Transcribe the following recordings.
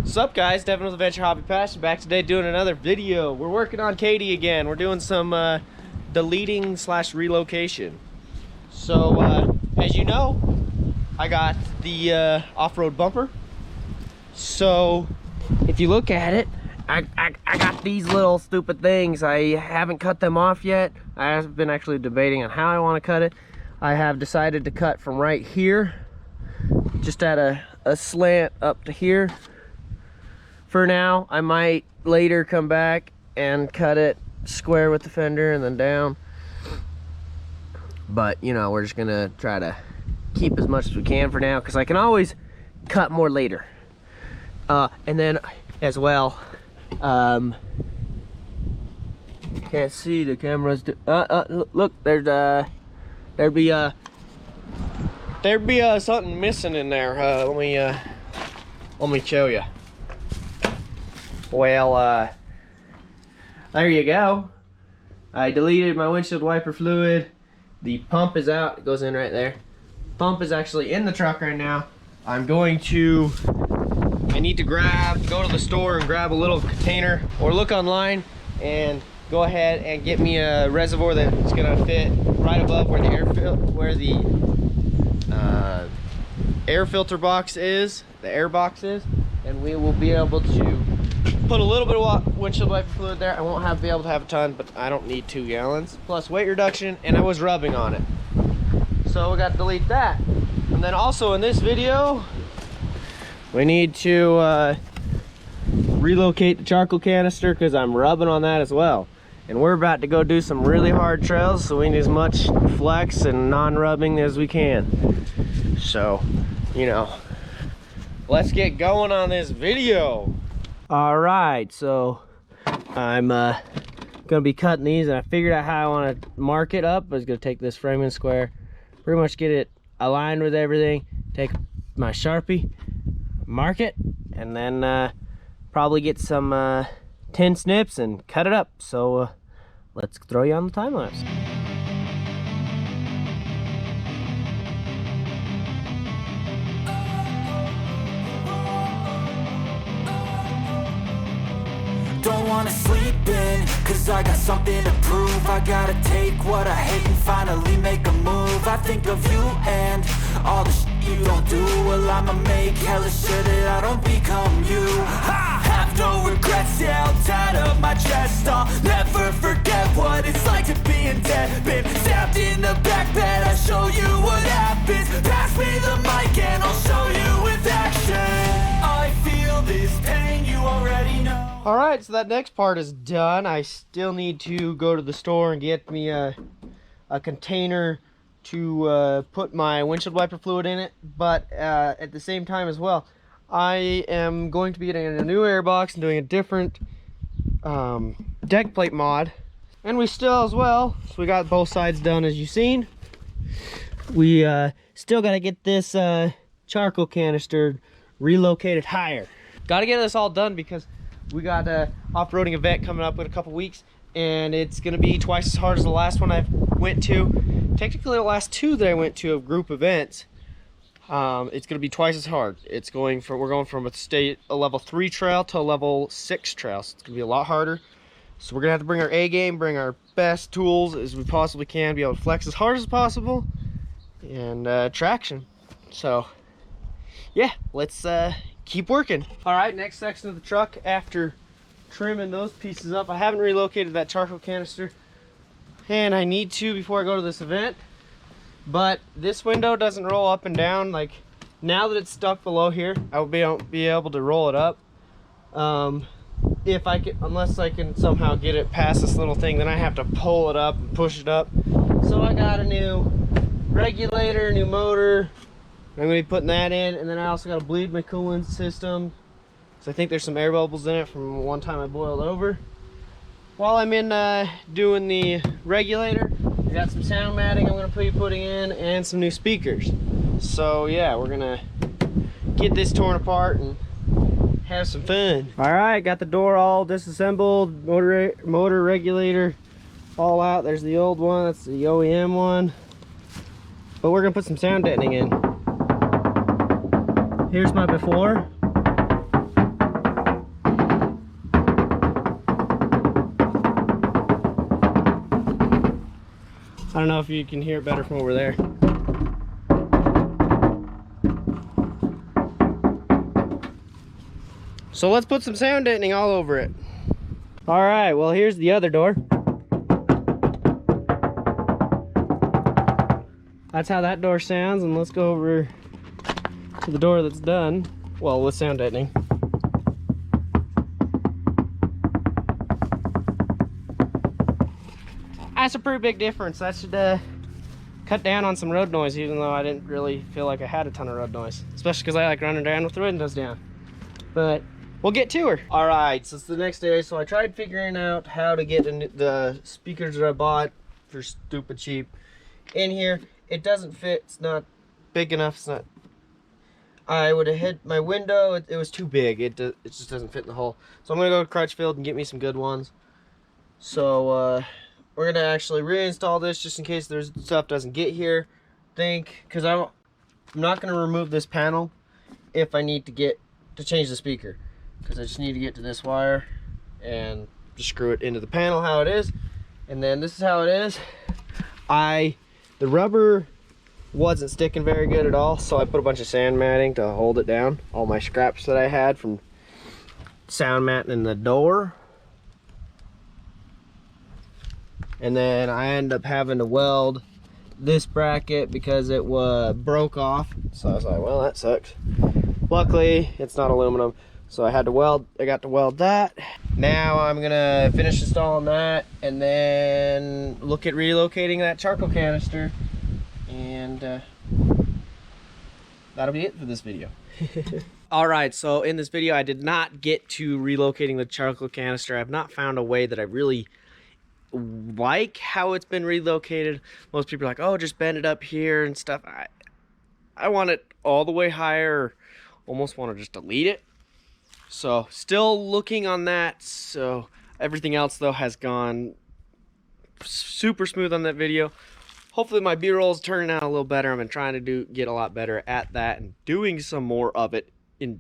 What's up, guys? Devin with Adventure Hobby Passion, back today doing another video. We're working on Katie again. We're doing some deleting / relocation. So as you know, I got the off-road bumper. So if you look at it, I got these little stupid things. I haven't cut them off yet. I have been actually debating on how I want to cut it. I have decided to cut from right here, just at a slant up to here. For now, I might later come back and cut it square with the fender and then down. But, you know, we're just gonna try to keep as much as we can for now, because I can always cut more later. And then, as well, can't see the cameras. Look, there'd be something missing in there. Let me show you. Well, there you go. I deleted my windshield wiper fluid. The pump is out. It goes in right there. Pump is actually in the truck right now. I need to go to the store and grab a little container, or look online and go ahead and get me a reservoir that's gonna fit right above where the air filter box is, the air box is, and we will be able to put a little bit of windshield wiper fluid there. I won't be able to have a ton, but I don't need 2 gallons. Plus weight reduction, and I was rubbing on it. So we got to delete that. And then also in this video, we need to relocate the charcoal canister, because I'm rubbing on that as well. And we're about to go do some really hard trails, so we need as much flex and non-rubbing as we can. So, you know, let's get going on this video. All right, so I'm gonna be cutting these, and I figured out how I want to mark it up. I was gonna take this framing square, pretty much get it aligned with everything, take my Sharpie, mark it, and then probably get some tin snips and cut it up. So let's throw you on the time lapse. Don't wanna sleep in, cause I got something to prove. I gotta take what I hate and finally make a move. I think of you and all the shit you don't do. Well, I'ma make hella sure that I don't become you. I have no regrets, yeah, I'll tie up my chest. I'll never forget what it's like to be in debt. Been stabbed in the back bed, I'll show you what happens. Pass me the mic and I'll show you with action. I feel this pain, you already know. All right, so that next part is done. I still need to go to the store and get me a container to put my windshield wiper fluid in it. But at the same time as well, I am going to be getting a new airbox and doing a different deck plate mod. And we still as well, so we got both sides done as you've seen. We still got to get this charcoal canister relocated higher. Got to get this all done because we got a off-roading event coming up in a couple weeks, and it's going to be twice as hard as the last one I went to. Technically, the last 2 that I went to of group events, it's going to be twice as hard. We're going from a level 3 trail to a level 6 trail, so it's going to be a lot harder. So we're going to have to bring our A game, bring our best tools as we possibly can, be able to flex as hard as possible, and traction. So yeah, let's keep working. All right, next section of the truck, after trimming those pieces up, I haven't relocated that charcoal canister, and I need to before I go to this event. But this window doesn't roll up and down. Like, now that it's stuck below here, I will be able to roll it up. Unless I can somehow get it past this little thing, then I have to pull it up and push it up. So I got a new regulator, new motor. I'm going to be putting that in, and then I also got to bleed my coolant system. So I think there's some air bubbles in it from one time I boiled over. While I'm in doing the regulator, I got some sound matting I'm going to be putting in, and some new speakers. So yeah, we're going to get this torn apart and have some fun. All right, got the door all disassembled, motor regulator all out. There's the old one, that's the OEM one. But we're going to put some sound deadening in. Here's my before. I don't know if you can hear it better from over there. So let's put some sound deadening all over it. All right, well, here's the other door. That's how that door sounds, and let's go over to the door that's done. Well, with sound deadening. That's a pretty big difference. That should cut down on some road noise, even though I didn't really feel like I had a ton of road noise. Especially because I like running around with the windows down. But we'll get to her. All right, so it's the next day. So I tried figuring out how to get the speakers that I bought for stupid cheap in here. It doesn't fit. It's not big enough. It's not. I would have hit my window. It was too big. It just doesn't fit in the hole. So I'm gonna go to Crutchfield and get me some good ones. So we're gonna actually reinstall this just in case there's stuff doesn't get here. Because I'm not gonna remove this panel if I need to change the speaker. Because I just need to get to this wire and just screw it into the panel how it is. And then this is how it is. The rubber wasn't sticking very good at all, so I put a bunch of sand matting to hold it down. All my scraps that I had from sound matting in the door. And then I ended up having to weld this bracket because it broke off. So I was like, well, that sucks. Luckily, it's not aluminum. So I got to weld that. Now I'm gonna finish installing that and then look at relocating that charcoal canister. And that'll be it for this video. All right, so in this video, I did not get to relocating the charcoal canister. I've not found a way that I really like how it's been relocated. Most people are like, oh, just bend it up here and stuff. I want it all the way higher. Almost want to just delete it. So still looking on that. So everything else though has gone super smooth on that video. Hopefully my B-roll is turning out a little better. I've been trying to get a lot better at that and doing some more of it in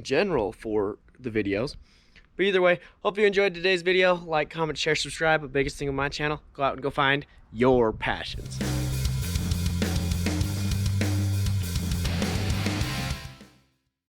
general for the videos. But either way, hope you enjoyed today's video. Like, comment, share, subscribe. The biggest thing on my channel, go out and go find your passions.